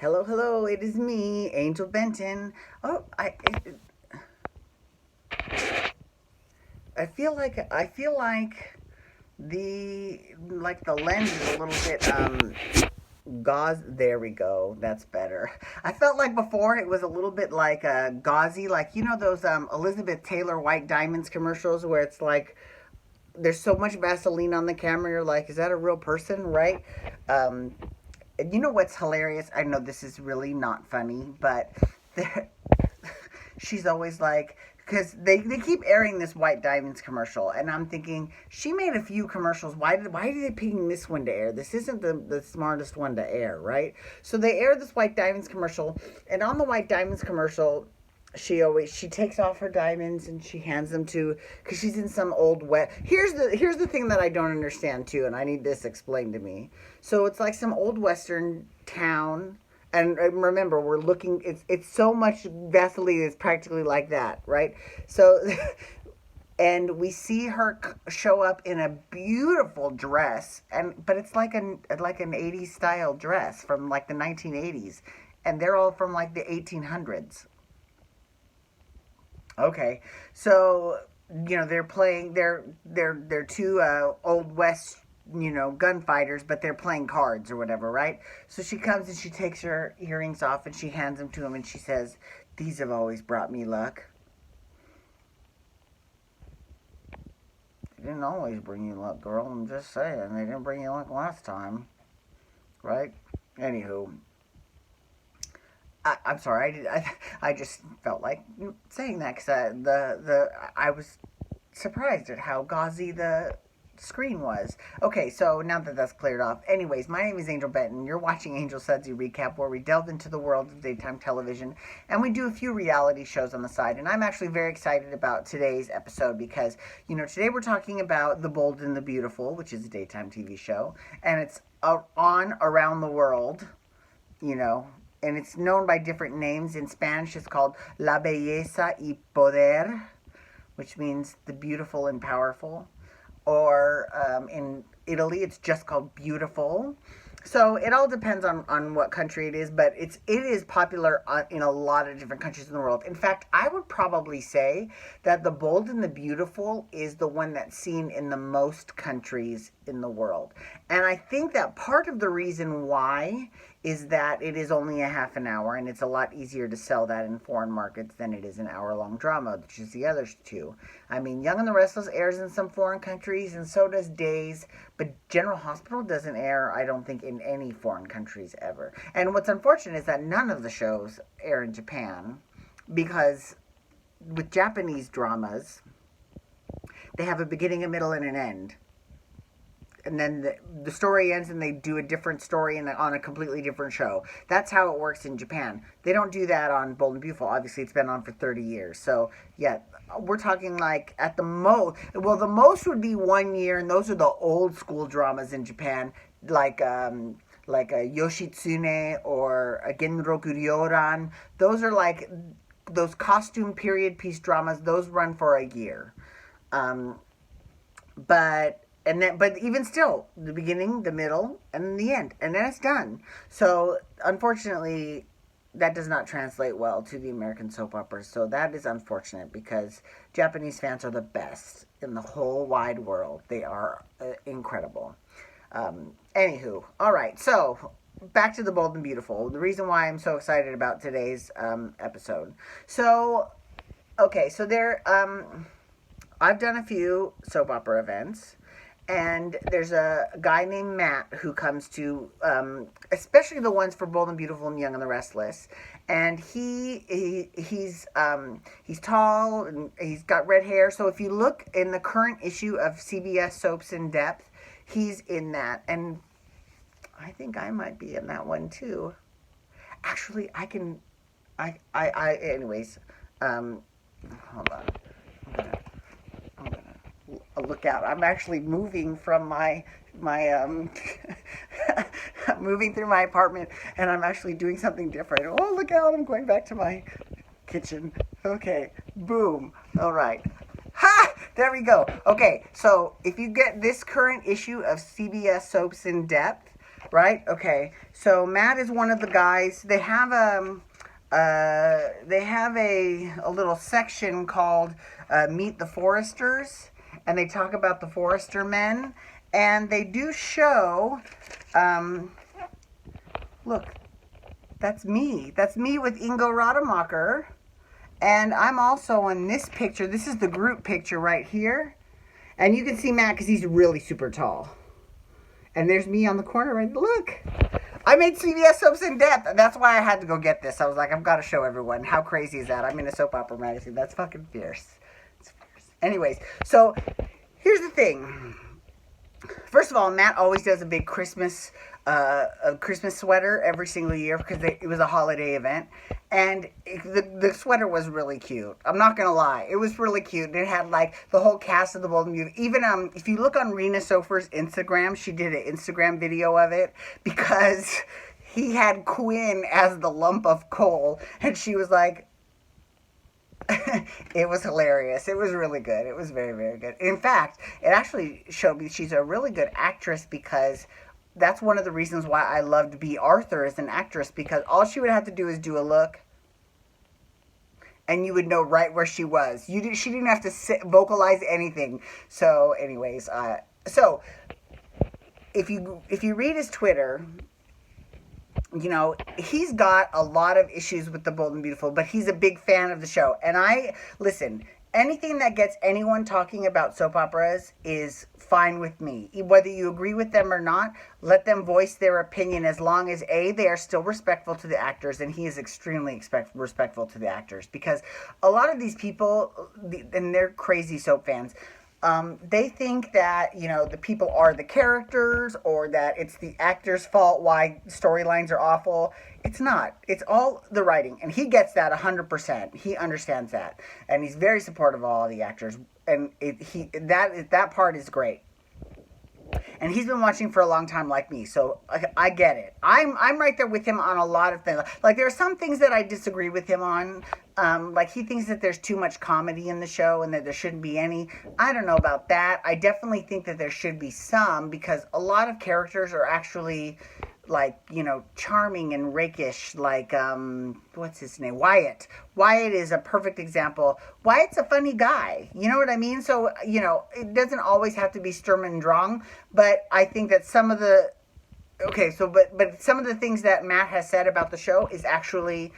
Hello, hello, it is me, Angel Benton. Oh, I feel like the lens is a little bit gauze. There we go. That's better. I felt like before it was a little bit like gauzy, like those Elizabeth Taylor White Diamonds commercials where it's like there's so much Vaseline on the camera. You're like, is that a real person, right? Um, and you know what's hilarious? I know this is really not funny, but she's always like, because they keep airing this White Diamonds commercial, and I'm thinking she made a few commercials. Why did they picking this one to air? This isn't the smartest one to air, right? So they air this White Diamonds commercial, and on the White Diamonds commercial, she takes off her diamonds and she hands them to, because she's in some old wet. Here's the thing that I don't understand too, and I need this explained to me. So it's like some old western town, and remember, we're looking. It's so much Vaseline is practically like that, right? So, and we see her show up in a beautiful dress, but it's like an '80s style dress from like the 1980s, and they're all from like the 1800s. Okay, so they're playing. They're two old west gunfighters, but they're playing cards or whatever, right? So she comes and she takes her earrings off and she hands them to him and she says, "These have always brought me luck." They didn't always bring you luck, girl. I'm just saying, they didn't bring you luck last time, right? Anywho, I'm sorry. I just felt like saying that because I was surprised at how gauzy the screen was. Okay, so now that that's cleared off. Anyways, my name is Angel Benton. You're watching Angel Sudsy Recap, where we delve into the world of daytime television and we do a few reality shows on the side. And I'm actually very excited about today's episode because, today we're talking about The Bold and the Beautiful, which is a daytime TV show, and it's on around the world, you know, and it's known by different names. In Spanish, it's called La Belleza y Poder, which means the beautiful and powerful. Or in Italy, it's just called Beautiful. So it all depends on what country it is, but it is popular in a lot of different countries in the world. In fact, I would probably say that The Bold and the Beautiful is the one that's seen in the most countries in the world. And I think that part of the reason why is that it is only a half an hour, and it's a lot easier to sell that in foreign markets than it is an hour-long drama, which is the other two. I mean, Young and the Restless airs in some foreign countries, and so does Days, but General Hospital doesn't air, I don't think, in any foreign countries ever. And what's unfortunate is that none of the shows air in Japan, because with Japanese dramas, they have a beginning, a middle, and an end. And then the story ends and they do a different story on a completely different show. That's how it works in Japan. They don't do that on Bold and Beautiful. Obviously, it's been on for 30 years. So, yeah, we're talking like at the most, well, the most would be 1 year, and those are the old school dramas in Japan, like a Yoshitsune or a Genroku Ryoran. Those are like those costume period piece dramas. Those run for a year. Um, but even still, the beginning, the middle, and the end, and then it's done. So unfortunately, that does not translate well to the American soap operas. So that is unfortunate because Japanese fans are the best in the whole wide world. They are incredible. Anywho, all right. So back to The Bold and Beautiful. The reason why I'm so excited about today's episode. So okay, so I've done a few soap opera events, and there's a guy named Matt who comes to, especially the ones for Bold and Beautiful and Young and the Restless, and he's tall and he's got red hair. So if you look in the current issue of CBS Soaps in Depth, he's in that, and I think I might be in that one too. Actually, anyways, hold on. Look out. I'm actually moving from my moving through my apartment, and I'm actually doing something different. Oh, look out. I'm going back to my kitchen. Okay. Boom. All right. Ha! There we go. Okay. So if you get this current issue of CBS Soaps in Depth, right? Okay. So Matt is one of the guys. They have a little section called Meet the Foresters, and they talk about the Forester men, and they do show. Look, that's me. That's me with Ingo Rademacher. And I'm also in this picture. This is the group picture right here. And you can see Matt because he's really super tall. And there's me on the corner right. Look. I made CBS Soaps in Depth. That's why I had to go get this. I was like, I've got to show everyone. How crazy is that? I'm in a soap opera magazine. That's fucking fierce. It's fierce. Anyways, so here's the thing. First of all, Matt always does a big Christmas sweater every single year because it was a holiday event, and the sweater was really cute. I'm not gonna lie, it was really cute. It had like the whole cast of the Golden Beauty. Even if you look on Rena Sofer's Instagram, she did an Instagram video of it because he had Quinn as the lump of coal, and she was like. It was hilarious. It was really good. It was very, very good. In fact, it actually showed me she's a really good actress because that's one of the reasons why I loved B. Arthur as an actress, because all she would have to do is do a look and you would know right where she was. She didn't have to vocalize anything. So anyways, so if you read his Twitter, you know, he's got a lot of issues with The Bold and Beautiful, but he's a big fan of the show. And listen, anything that gets anyone talking about soap operas is fine with me. Whether you agree with them or not, let them voice their opinion as long as, A, they are still respectful to the actors, and he is extremely respectful to the actors. Because a lot of these people, and they're crazy soap fans, they think that, you know, the people are the characters or that it's the actor's fault why storylines are awful. It's not. It's all the writing. And he gets that 100%. He understands that. And he's very supportive of all the actors. And that part is great. And he's been watching for a long time like me, so I get it. I'm right there with him on a lot of things. Like, there are some things that I disagree with him on. Like, he thinks that there's too much comedy in the show and that there shouldn't be any. I don't know about that. I definitely think that there should be some, because a lot of characters are actually, like, you know, charming and rakish. Like, what's his name? Wyatt. Wyatt is a perfect example. Wyatt's a funny guy. You know what I mean? So, you know, it doesn't always have to be Sturm und Drang, but I think that some of the... Okay, so, but some of the things that Matt has said about the show is actually...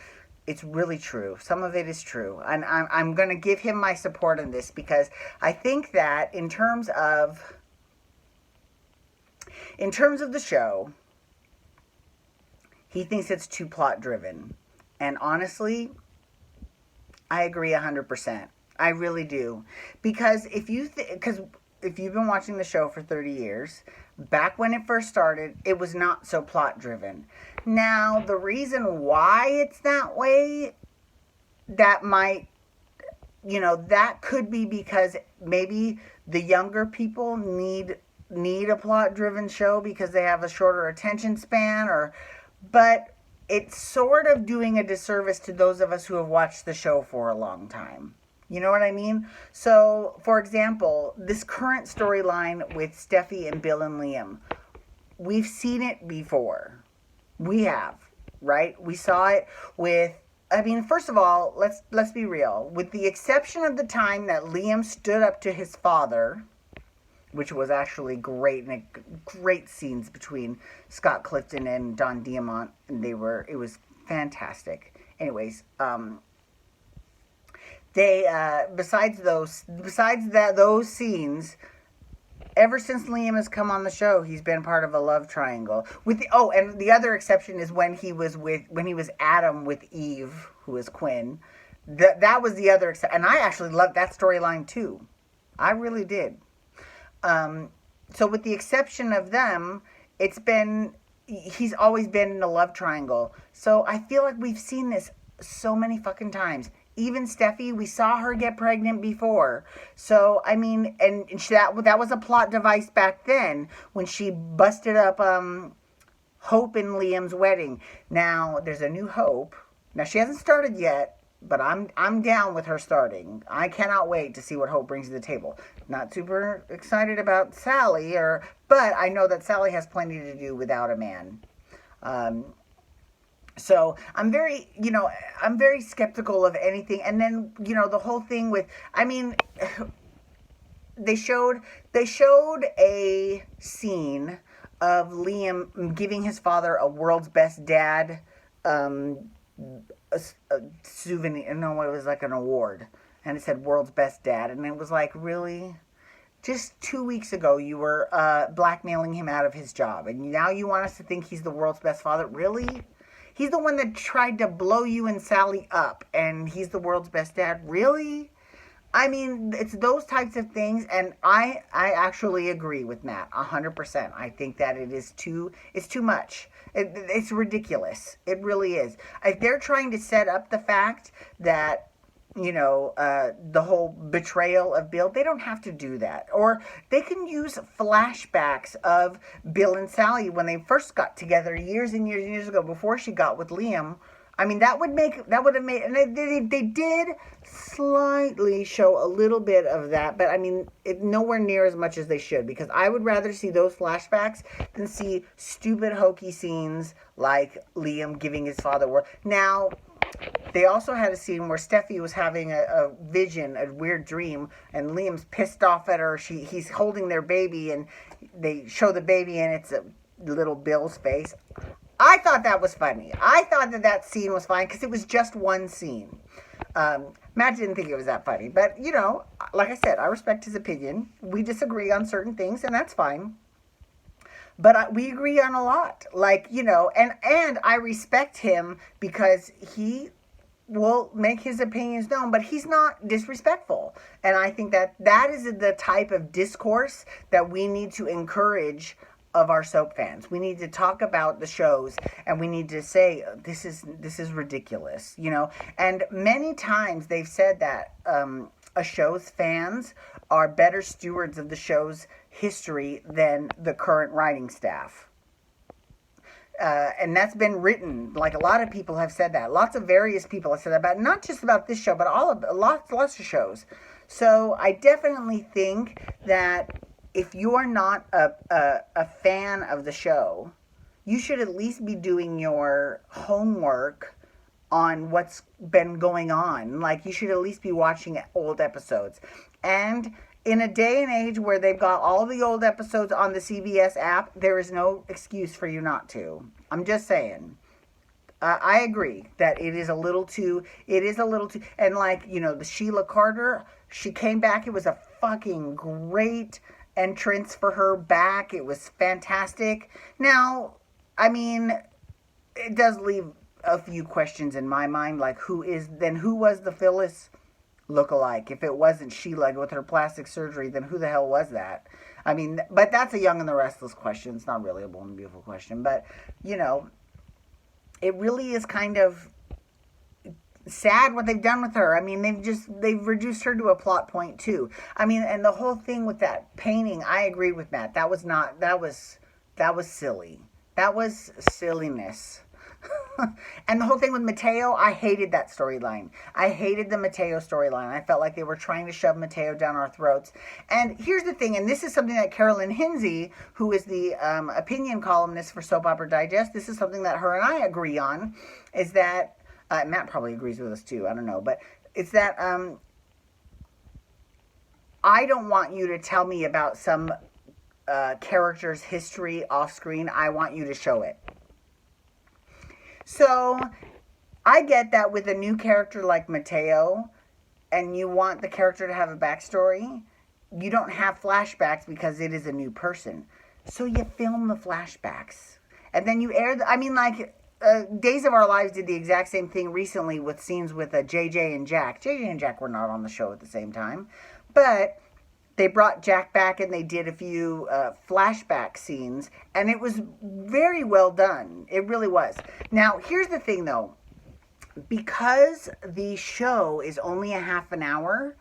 It's really true. Some of it is true. And I'm going to give him my support on this, because I think that in terms of the show... He thinks it's too plot driven. And honestly, I agree 100%. I really do. Because if you've been watching the show for 30 years, back when it first started, it was not so plot driven. Now, the reason why it's that way, that might, you know, that could be because maybe the younger people need a plot driven show because they have a shorter attention span, but it's sort of doing a disservice to those of us who have watched the show for a long time. You know what I mean? So, for example, this current storyline with Steffi and Bill and Liam, we've seen it before. We have, right? We saw it with, I mean, first of all, let's be real. With the exception of the time that Liam stood up to his father, which was actually great, and great scenes between Scott Clifton and Don Diamont, and it was fantastic. Anyways, besides those scenes, ever since Liam has come on the show, he's been part of a love triangle. And the other exception is when he was Adam with Eve, who is Quinn. That was the other exception, and I actually loved that storyline too. I really did. So with the exception of them, he's always been in a love triangle. So I feel like we've seen this so many fucking times. Even Steffi, we saw her get pregnant before. So, I mean, and that was a plot device back then when she busted up Hope and Liam's wedding. Now, there's a new Hope. Now, she hasn't started yet, but I'm down with her starting. I cannot wait to see what Hope brings to the table. Not super excited about Sally, but I know that Sally has plenty to do without a man. Um, so I'm very skeptical of anything. And then, the whole thing with, I mean, they showed a scene of Liam giving his father a world's best dad um, a souvenir. No, it was like an award, and it said world's best dad, and it was like, really? Just 2 weeks ago, you were blackmailing him out of his job, and now you want us to think he's the world's best father? Really? He's the one that tried to blow you and Sally up, and he's the world's best dad? Really? I mean, it's those types of things, and I actually agree with Matt 100%. I think that it's too much. It's ridiculous. It really is. If they're trying to set up the fact that, the whole betrayal of Bill, they don't have to do that. Or they can use flashbacks of Bill and Sally when they first got together years and years and years ago, before she got with Liam. I mean, that would have made, and they did slightly show a little bit of that, but I mean, nowhere near as much as they should, because I would rather see those flashbacks than see stupid, hokey scenes like Liam giving his father work. Now, they also had a scene where Steffi was having a vision, a weird dream, and Liam's pissed off at her. He's holding their baby, and they show the baby, and it's a little Bill's face. I thought that was funny. I thought that scene was fine because it was just one scene. Matt didn't think it was that funny. But, like I said, I respect his opinion. We disagree on certain things, and that's fine. But we agree on a lot. Like, and I respect him because he will make his opinions known, but he's not disrespectful. And I think that is the type of discourse that we need to encourage of our soap fans. We need to talk about the shows, and we need to say, this is ridiculous, And many times they've said that a show's fans are better stewards of the show's history than the current writing staff. And that's been written. Like, a lot of people have said that. Lots of various people have said that, about not just about this show, but lots of shows. So I definitely think that if you're not a fan of the show, you should at least be doing your homework on what's been going on. Like, you should at least be watching old episodes. And in a day and age where they've got all the old episodes on the CBS app, there is no excuse for you not to. I'm just saying. I agree that it is a little too, and like, the Sheila Carter, she came back. It was a fucking great entrance for her back. It was fantastic. Now, I mean, it does leave a few questions in my mind, like who was the Phyllis lookalike? If it wasn't Sheila with her plastic surgery, then who the hell was that? I mean, but that's a Young and the Restless question. It's not really a Bold and Beautiful question, but it really is kind of sad what they've done with her. I mean, they've reduced her to a plot point too. I mean, and the whole thing with that painting, I agree with Matt. That was silly. That was silliness. And the whole thing with Mateo, I hated that storyline. I hated the Mateo storyline. I felt like they were trying to shove Mateo down our throats. And here's the thing, and this is something that Carolyn Hinsey, who is the opinion columnist for Soap Opera Digest, this is something that her and I agree on, is that Matt probably agrees with us too. I don't know. But it's that I don't want you to tell me about some character's history off screen. I want you to show it. So I get that with a new character like Mateo, and you want the character to have a backstory, you don't have flashbacks because it is a new person. So you film the flashbacks. And then you air Days of Our Lives did the exact same thing recently with scenes with JJ and Jack. JJ and Jack were not on the show at the same time. But they brought Jack back and they did a few flashback scenes. And it was very well done. It really was. Now, here's the thing, though. Because the show is only a half an hour,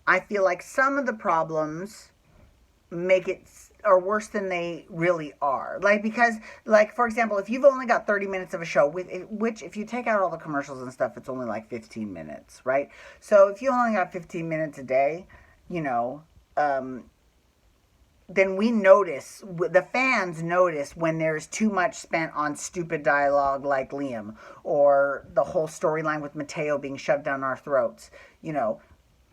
I feel like some of the problems make it are worse than they really are. Like, because, like, for example, if you've only got 30 minutes of a show, which if you take out all the commercials and stuff, it's only like 15 minutes, right? So if you only got 15 minutes a day, you know, then we notice, the fans notice when there's too much spent on stupid dialogue like Liam, or the whole storyline with Mateo being shoved down our throats. You know,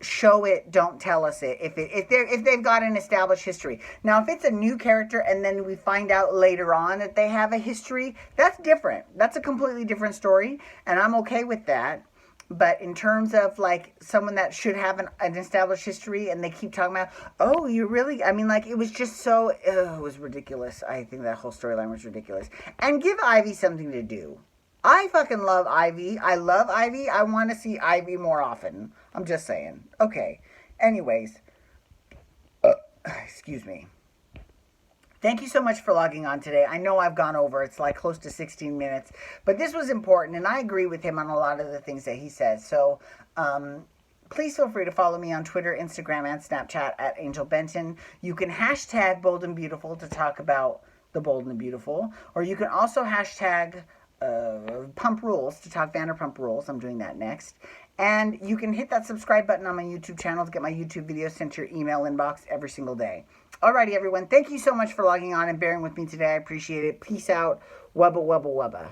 show it, don't tell us it. If they've got an established history. Now, if it's a new character and then we find out later on that they have a history, that's different. That's a completely different story, and I'm okay with that. But in terms of, like, someone that should have an established history, and they keep talking about, oh, you really, I mean, like, it was just so, it was ridiculous. I think that whole storyline was ridiculous. And give Ivy something to do. I fucking love Ivy. I love Ivy. I want to see Ivy more often. I'm just saying. Okay. Anyways. Excuse me. Thank you so much for logging on today. I know I've gone over. It's like close to 16 minutes. But this was important, and I agree with him on a lot of the things that he says. So, please feel free to follow me on Twitter, Instagram, and Snapchat at Angel Benton. You can hashtag Bold and Beautiful to talk about the Bold and the Beautiful. Or you can also hashtag Pump Rules to talk Vanderpump Rules. I'm doing that next. And you can hit that subscribe button on my YouTube channel to get my YouTube videos sent to your email inbox every single day. Alrighty, everyone. Thank you so much for logging on and bearing with me today. I appreciate it. Peace out. Wubba, wubba, wubba.